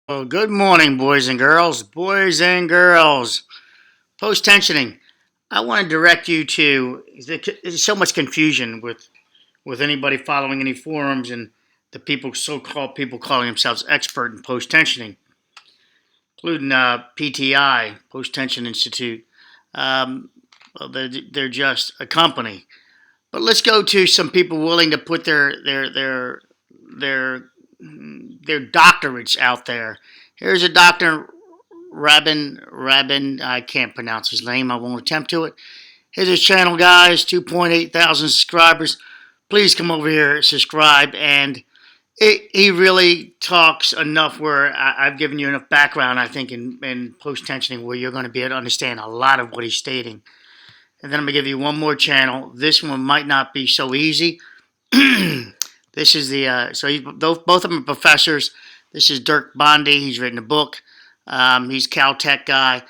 Well, good morning, boys and girls. Boys and girls. Post-tensioning. I want to direct you to. There's so much confusion with anybody following any forums and the people, so-called people calling themselves expert in post-tensioning, including PTI, Post-Tension Institute. Well, they're just a company. But let's go to some people willing to put their doctorates out there. Here's a Dr. Rabin, I can't pronounce his name. I won't attempt to it. Here's his channel, guys. 2.8 thousand subscribers. Please come over here, subscribe, and he really talks enough where I've given you enough background, I think, in post-tensioning where you're going to be able to understand a lot of what he's stating. And then I'm going to give you one more channel. This one might not be so easy. This is both of them are professors. This is Dirk Bondy. He's written a book. He's Caltech guy.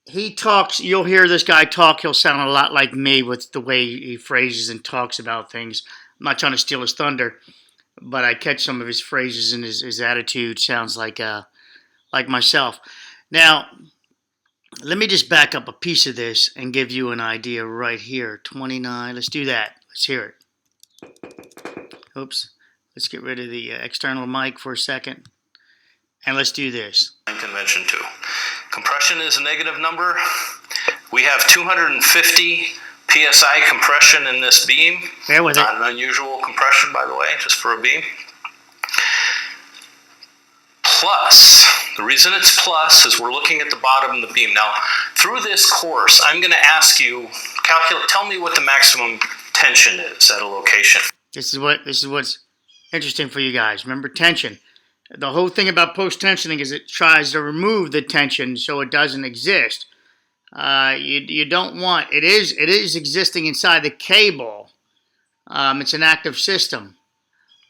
He talks. You'll hear this guy talk. He'll sound a lot like me with the way he phrases and talks about things. I'm not trying to steal his thunder, but I catch some of his phrases and his attitude sounds like myself. Now, let me just back up a piece of this and give you an idea right here. 29. Let's do that. Let's hear it. Oops. Let's get rid of the external mic for a second. And let's do this. Convention 2. Compression is a negative number. We have 250 psi compression in this beam. Bear with Not an unusual compression, by the way, just for a beam. Plus, the reason it's plus is we're looking at the bottom of the beam. Now, through this course, I'm going to ask you, tell me what the maximum tension is at a location. This is what's interesting for you guys. Remember tension. The whole thing about post-tensioning is it tries to remove the tension so it doesn't exist. You don't want it is existing inside the cable. It's an active system,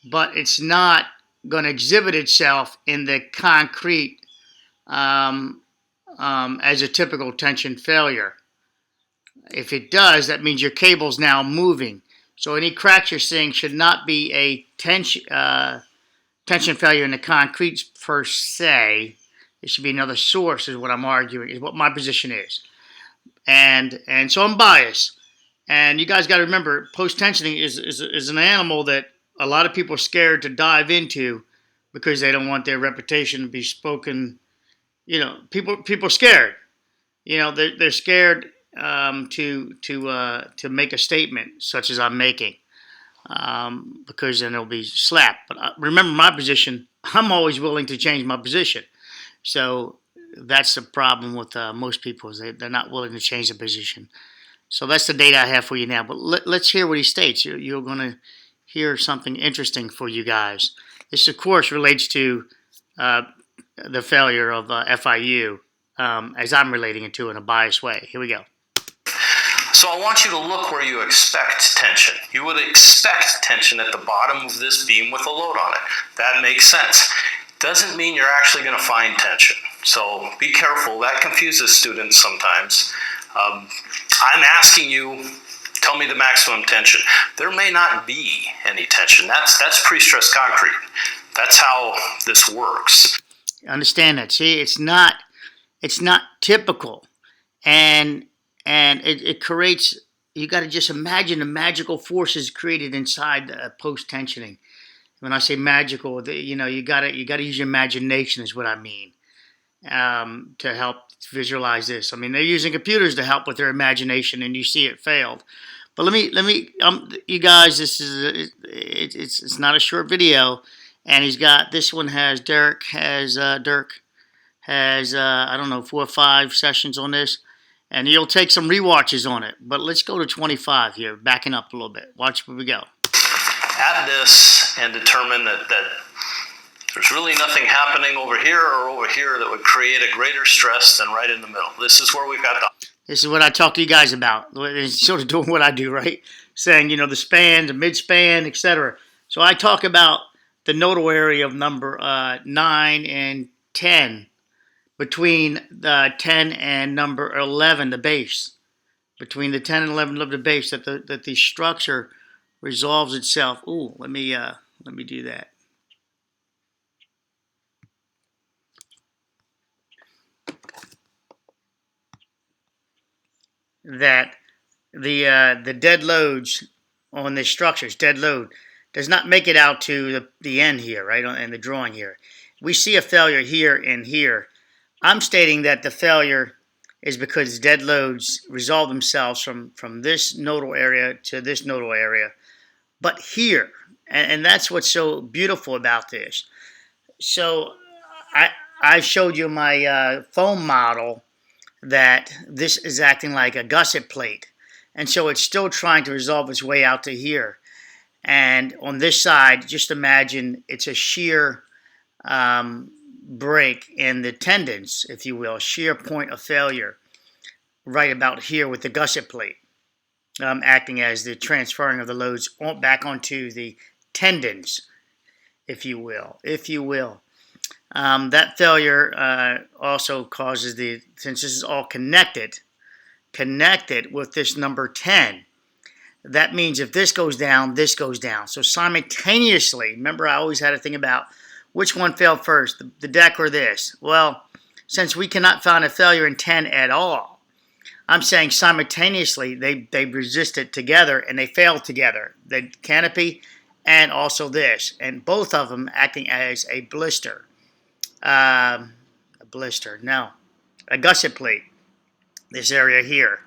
but it's not going to exhibit itself in the concrete as a typical tension failure. If it does, that means your cable's now moving. So any cracks you're seeing should not be a tension failure in the concrete per se. It should be another source, is what I'm arguing, is what my position is. And so I'm biased. And you guys got to remember, post-tensioning is an animal that a lot of people are scared to dive into because they don't want their reputation to be spoken. You know, people are scared. You know, they're scared to make a statement such as I'm making, because then they'll be slapped. But remember my position. I'm always willing to change my position. So that's the problem with most people, is they're not willing to change the position. So that's the data I have for you now. But let's hear what he states. You're going to hear something interesting for you guys. This, of course, relates to the failure of FIU, as I'm relating it to in a biased way. Here we go. So I want you to look where you expect tension. You would expect tension at the bottom of this beam with a load on it. That makes sense. Doesn't mean you're actually going to find tension. So be careful. That confuses students sometimes. I'm asking you, tell me the maximum tension. There may not be any tension. That's pre-stressed concrete. That's how this works. Understand that. See, it's not typical, and it creates. You got to just imagine the magical forces created inside post-tensioning. When I say magical, you got to use your imagination, is what I mean, to help visualize this. I mean, they're using computers to help with their imagination, and you see it failed. But let me, you guys, it's not a short video, and this one has Dirk has I don't know, 4 or 5 sessions on this, and you'll take some rewatches on it. But let's go to 25 here, backing up a little bit. Watch where we go. Add this and determine that there's really nothing happening over here or over here that would create a greater stress than right in the middle. This is where we've got This is what I talk to you guys about. It's sort of doing what I do, right? Saying, the span, the mid-span, etc. So I talk about the nodal area of number 9 and 10, between the 10 and number 11, the base. Between the 10 and 11 of the base, that the structure resolves itself. Ooh, let me do that. that the dead loads on the structures, dead load, does not make it out to the end here, right, in the drawing here. We see a failure here and here. I'm stating that the failure is because dead loads resolve themselves from this nodal area to this nodal area, but here, and that's what's so beautiful about this. So I showed you my foam model that this is acting like a gusset plate, and so it's still trying to resolve its way out to here. And on this side, just imagine it's a shear break in the tendons, if you will, shear point of failure, right about here with the gusset plate, acting as the transferring of the loads back onto the tendons, if you will. That failure also causes since this is all connected with this number 10, that means if this goes down, this goes down. So simultaneously, remember I always had to think about which one failed first, the deck or this. Well, since we cannot find a failure in 10 at all, I'm saying simultaneously they resisted together and they failed together. The canopy and also this, and both of them acting as a blister. A gusset plate, this area here.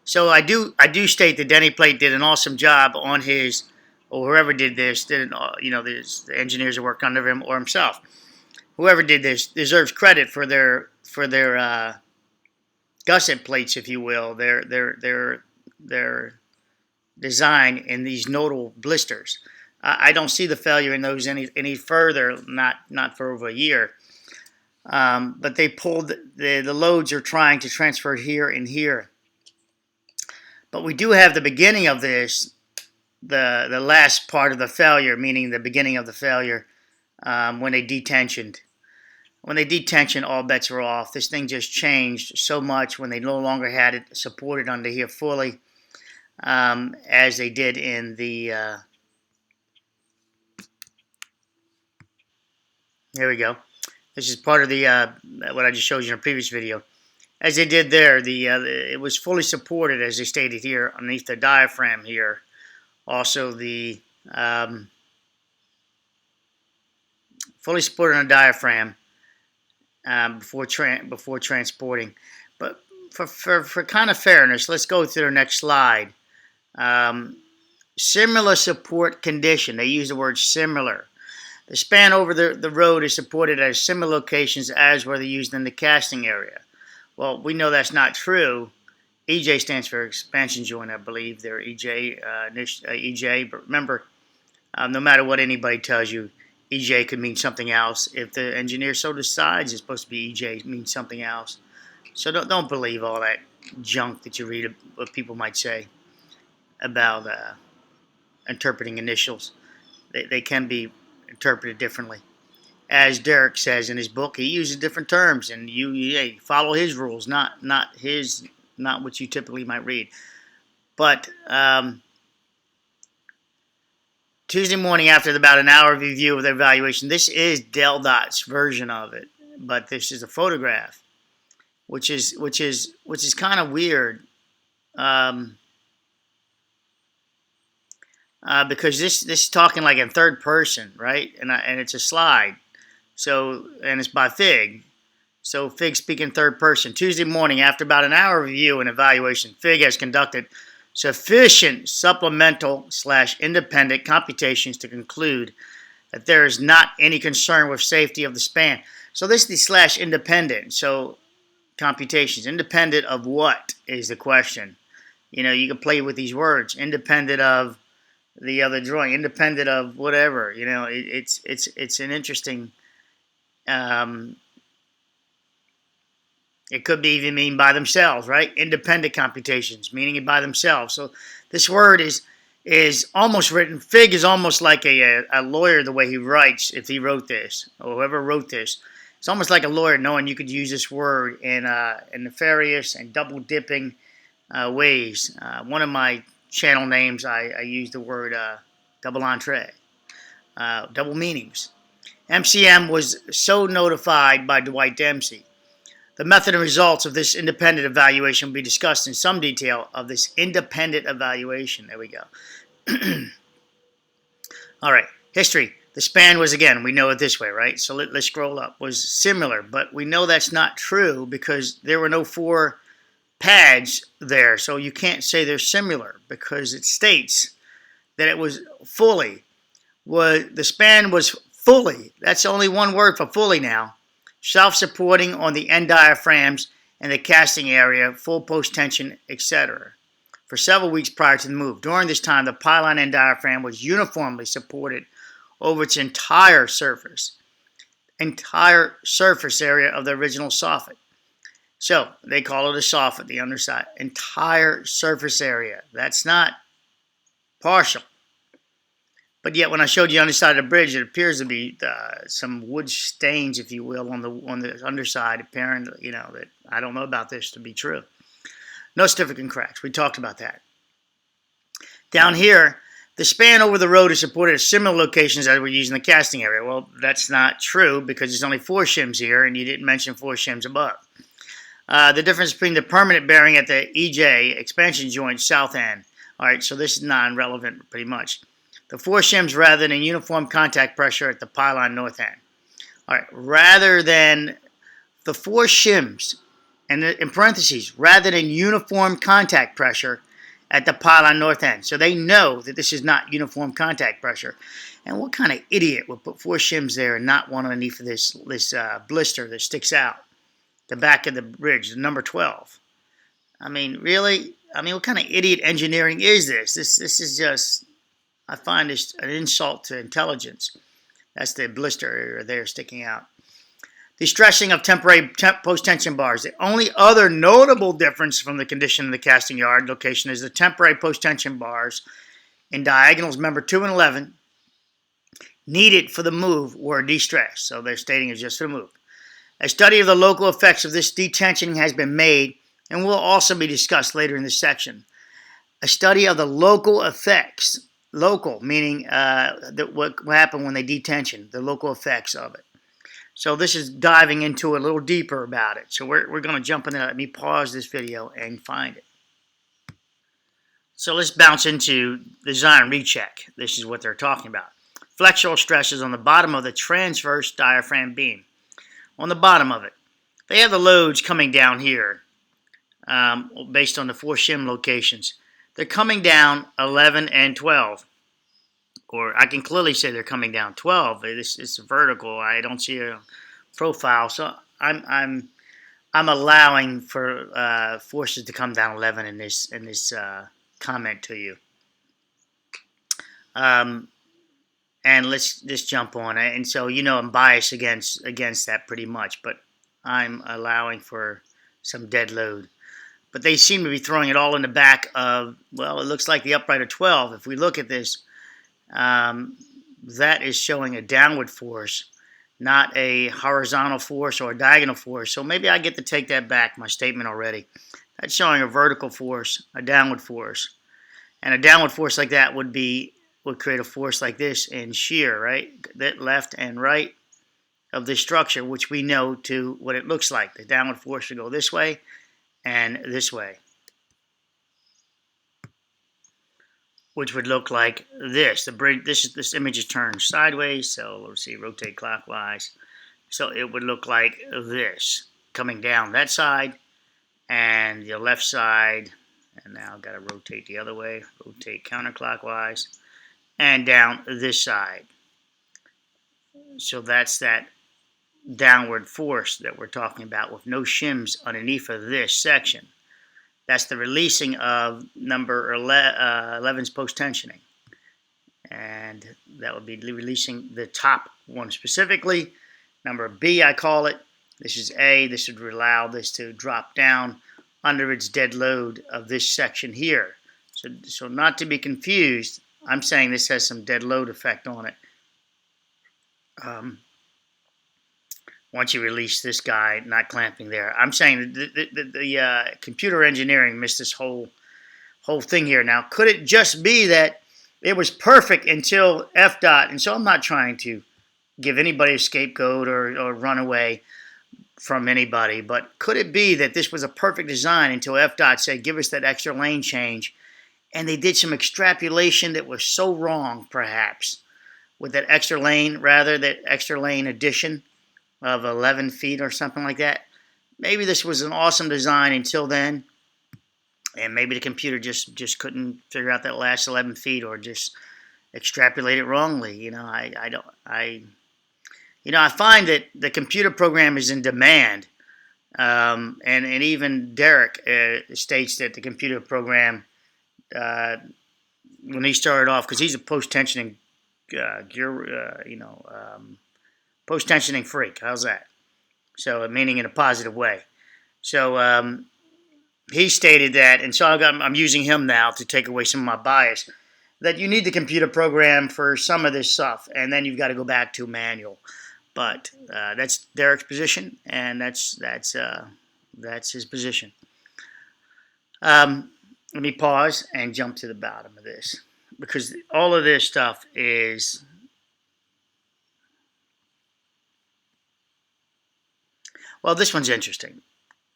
So I do state that Denny Plate did an awesome job on his, or whoever did this, the engineers that worked under him or himself. Whoever did this deserves credit for their gusset plates, if you will, their design in these nodal blisters. I don't see the failure in those any further, not for over a year. But they pulled, the loads are trying to transfer here and here. But we do have the beginning of this, the last part of the failure, meaning the beginning of the failure, when they detensioned. When they detensioned, all bets were off. This thing just changed so much when they no longer had it supported under here fully, as they did in the, here we go. This is part of the what I just showed you in a previous video. As they did there, it was fully supported, as they stated here, underneath the diaphragm here. Also, the fully supported on the diaphragm before transporting. But for kind of fairness, let's go to the next slide. Similar support condition. They use the word similar. The span over the road is supported at similar locations as were used in the casting area. Well, we know that's not true. EJ stands for expansion joint, I believe. They're EJ, but remember, no matter what anybody tells you, EJ could mean something else. If the engineer so decides, it's supposed to be EJ, means something else. So don't believe all that junk that you read, what people might say about interpreting initials. They can be interpreted differently. As Dirk says in his book, he uses different terms, and you follow his rules, not what you typically might read. But Tuesday morning, after about an hour review of the evaluation, this is Del Dot's version of it, but this is a photograph, which is kind of weird, because this is talking like in third person, right? And it's a slide. So, and it's by Fig. So Fig speaking third person. Tuesday morning, after about an hour review and evaluation, Fig has conducted sufficient supplemental/independent computations to conclude that there is not any concern with safety of the span. So this is the /independent. So computations. Independent of what is the question? You know, you can play with these words. Independent of the other drawing. Independent of whatever. You know, it's an interesting... it could be even mean by themselves, right? Independent computations, meaning it by themselves. So this word is almost written. Fig is almost like a lawyer the way he writes. If he wrote this, or whoever wrote this, it's almost like a lawyer knowing you could use this word in nefarious and double dipping ways. One of my channel names, I use the word double entree, double meanings. MCM was so notified by Dwight Dempsey. The method and results of this independent evaluation will be discussed in some detail of this independent evaluation. There we go. All right, history. The span was, again, we know it this way, right? So let's scroll up, was similar, but we know that's not true because there were no 4 pads there, so you can't say they're similar because it states that it was fully. The span was fully, that's only one word for fully now, self-supporting on the end diaphragms and the casting area, full post-tension, etc. for several weeks prior to the move. During this time, the pylon end diaphragm was uniformly supported over its entire surface area of the original soffit. So they call it a soffit, the underside. Entire surface area. That's not partial. But yet, when I showed you the underside of the bridge, it appears to be some wood stains, if you will, on the underside. Apparently, that I don't know about this to be true. No significant cracks. We talked about that. Down here, the span over the road is supported at similar locations as we're using the casting area. Well, that's not true because there's only 4 shims here, and you didn't mention 4 shims above. The difference between the permanent bearing at the EJ expansion joint south end. All right, so this is non-relevant pretty much. The 4 shims rather than uniform contact pressure at the pylon north end. All right, rather than the 4 shims, and in parentheses, rather than uniform contact pressure at the pylon north end. So they know that this is not uniform contact pressure. And what kind of idiot would put 4 shims there and not one underneath of this blister that sticks out? The back of the bridge, the number 12. I mean, really? I mean, what kind of idiot engineering is this? This is just, I find this an insult to intelligence. That's the blister area there sticking out. The stressing of temporary post-tension bars. The only other notable difference from the condition of the casting yard location is the temporary post-tension bars in diagonals member 2 and 11 needed for the move were de-stressed. So they're stating it's just for the move. A study of the local effects of this detensioning has been made and will also be discussed later in this section. A study of the local effects. Local, meaning what happened when they detension, the local effects of it. So this is diving into a little deeper about it. So we're going to jump in there. Let me pause this video and find it. So let's bounce into design recheck. This is what they're talking about. Flexural stresses on the bottom of the transverse diaphragm beam. On the bottom of it. They have the loads coming down here based on the 4 shim locations. They're coming down 11 and 12. Or I can clearly say they're coming down 12. It's vertical. I don't see a profile, so I'm allowing for forces to come down 11 in this comment to you. And let's just jump on it. And so I'm biased against that pretty much, but I'm allowing for some dead load. But they seem to be throwing it all in the back of, well, it looks like the upright of 12. If we look at this. That is showing a downward force, not a horizontal force or a diagonal force. So maybe I get to take that back, my statement already. That's showing a vertical force, a downward force. And a downward force like that would create a force like this in shear, right? That left and right of this structure, which we know to what it looks like. The downward force should go this way and this way, which would look like this. The bridge. This image is turned sideways, so let's see, rotate clockwise. So it would look like this, coming down that side, and the left side, and now I've got to rotate the other way, rotate counterclockwise, and down this side. So that's that downward force that we're talking about with no shims underneath of this section. That's the releasing of number 11's post-tensioning. And that would be releasing the top one specifically. Number B, I call it. This is A. This would allow this to drop down under its dead load of this section here. So not to be confused, I'm saying this has some dead load effect on it. Once you release this guy, not clamping there. I'm saying the computer engineering missed this whole thing here. Now, could it just be that it was perfect until FDOT, and so I'm not trying to give anybody a scapegoat or run away from anybody, but could it be that this was a perfect design until FDOT said, give us that extra lane change, and they did some extrapolation that was so wrong, perhaps, with that extra lane, that extra lane addition of 11 feet or something like that. Maybe this was an awesome design until then, and maybe the computer just couldn't figure out that last 11 feet, or just extrapolate it wrongly. I find that the computer program is in demand, and even Dirk states that the computer program, when he started off, because he's a post-tensioning post-tensioning freak. How's that? So, meaning in a positive way. So he stated that, and so I'm using him now to take away some of my bias, that you need the computer program for some of this stuff, and then you've got to go back to manual. But that's Derek's position, and that's his position. Let me pause and jump to the bottom of this, because all of this stuff is... Well, this one's interesting.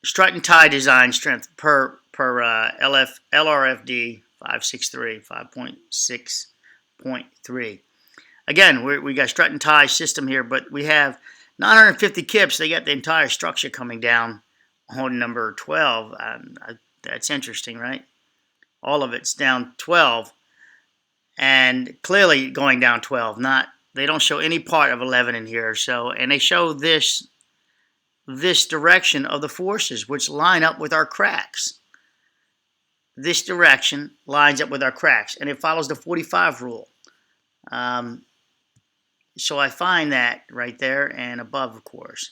Strut and tie design strength per LRFD 563, 5.6.3. Again, we got strut and tie system here, but we have 950 kips. They got the entire structure coming down on number 12. That's interesting, right? All of it's down 12, and clearly going down 12. They don't show any part of 11 in here. So, and they show this direction of the forces, which line up with our cracks. This direction lines up with our cracks, and it follows the 45 rule. So I find that right there, and above, of course.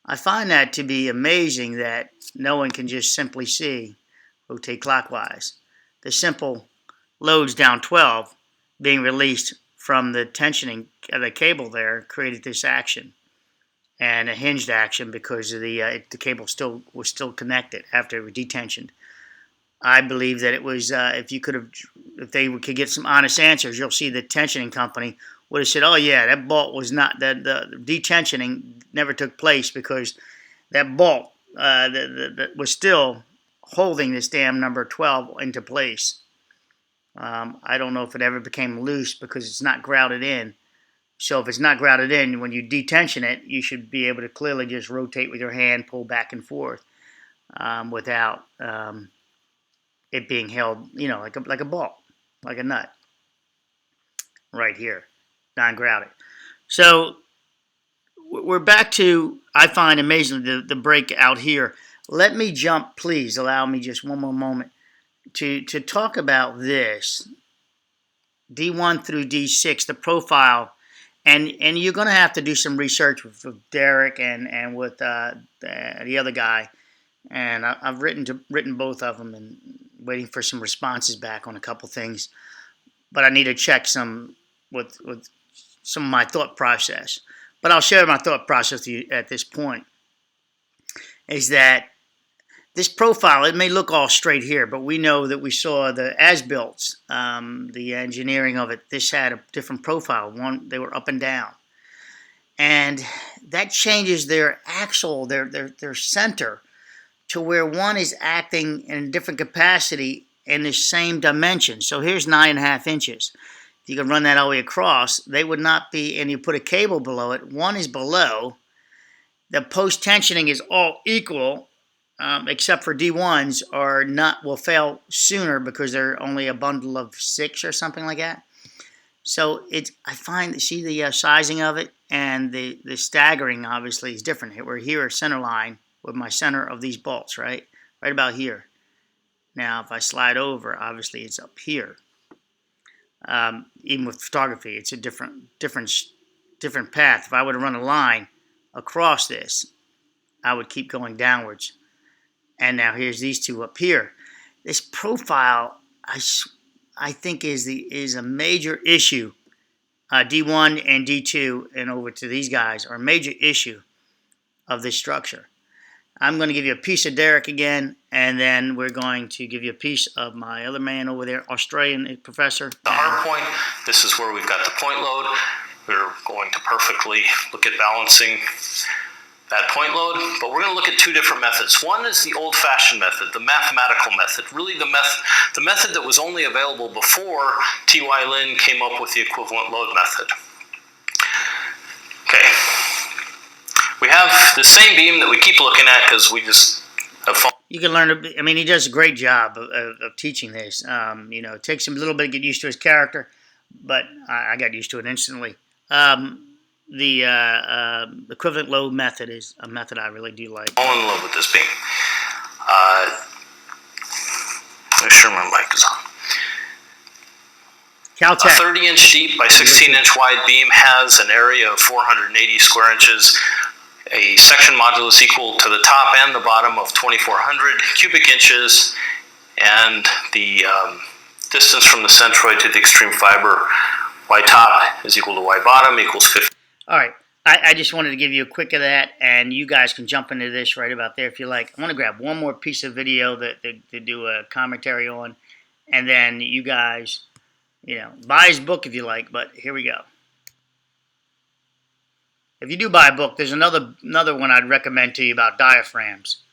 I find that to be amazing that no one can just simply see, rotate clockwise. The simple loads down 12 being released from the tensioning of the cable there created this action, and a hinged action because of the cable was still connected after it was detensioned. I believe that it was if they could get some honest answers, you'll see the tensioning company would have said, "Oh yeah, that bolt was not the detensioning never took place because that bolt that was still holding this damn number 12 into place." I don't know if it ever became loose because it's not grouted in. So if it's not grouted in, when you detension it, you should be able to clearly just rotate with your hand, pull back and forth, without it being held, like a ball, like a nut, right here, non-grouted. So we're back to, I find amazingly, the break out here. Let me jump, please, allow me just one more moment to talk about this, D1 through D6, the profile. And you're going to have to do some research with Derek and with the other guy. And I've written both of them and waiting for some responses back on a couple things. But I need to check some with some of my thought process. But I'll share my thought process with you at this point. Is that this profile, it may look all straight here, but we know that we saw the as-builts, the engineering of it. This had a different profile. They were up and down. And that changes their axle, their center, to where one is acting in a different capacity in the same dimension. So here's 9.5 inches. If you can run that all the way across, they would not be, and you put a cable below it, one is below. The post-tensioning is all equal, except for D1s will fail sooner because they're only a bundle of 6 or something like that. So see the sizing of it, and the staggering obviously is different. We're here center line with my center of these bolts, right about here. Now if I slide over, obviously it's up here. Even with photography, it's a different path. If I were to run a line across this, I would keep going downwards. And now here's these two up here. This profile, I think, is a major issue. D1 and D2 and over to these guys are a major issue of this structure. I'm going to give you a piece of Derek again, and then we're going to give you a piece of my other man over there, Australian professor. The hard point, this is where we've got the point load. We're going to perfectly look at balancing that point load, but we're going to look at two different methods. One is the old-fashioned method, the mathematical method, really the method that was only available before T.Y. Lin came up with the equivalent load method. Okay, we have the same beam that we keep looking at because we just have fun. You can learn. I mean, he does a great job of teaching this. You know, it takes him a little bit to get used to his character, but I got used to it instantly. The equivalent load method is a method I really do like. I'm in love with this beam. Make sure my mic is on. Caltech. A 30-inch deep by 16-inch wide beam has an area of 480 square inches, a section modulus equal to the top and the bottom of 2,400 cubic inches, and the distance from the centroid to the extreme fiber, y top is equal to y bottom equals 50. All right. I just wanted to give you a quick of that, and you guys can jump into this right about there if you like. I want to grab one more piece of video to do a commentary on, and then you guys, you know, buy his book if you like, but here we go. If you do buy a book, there's another one I'd recommend to you about diaphragms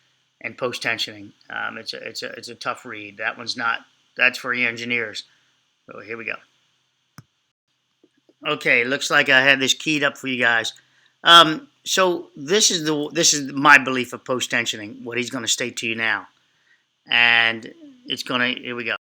and post-tensioning. It's a tough read. That one's not. That's for you engineers. So here we go. Okay, looks like I had this keyed up for you guys. So this is my belief of post-tensioning. What he's going to state to you now, and it's going to. Here we go.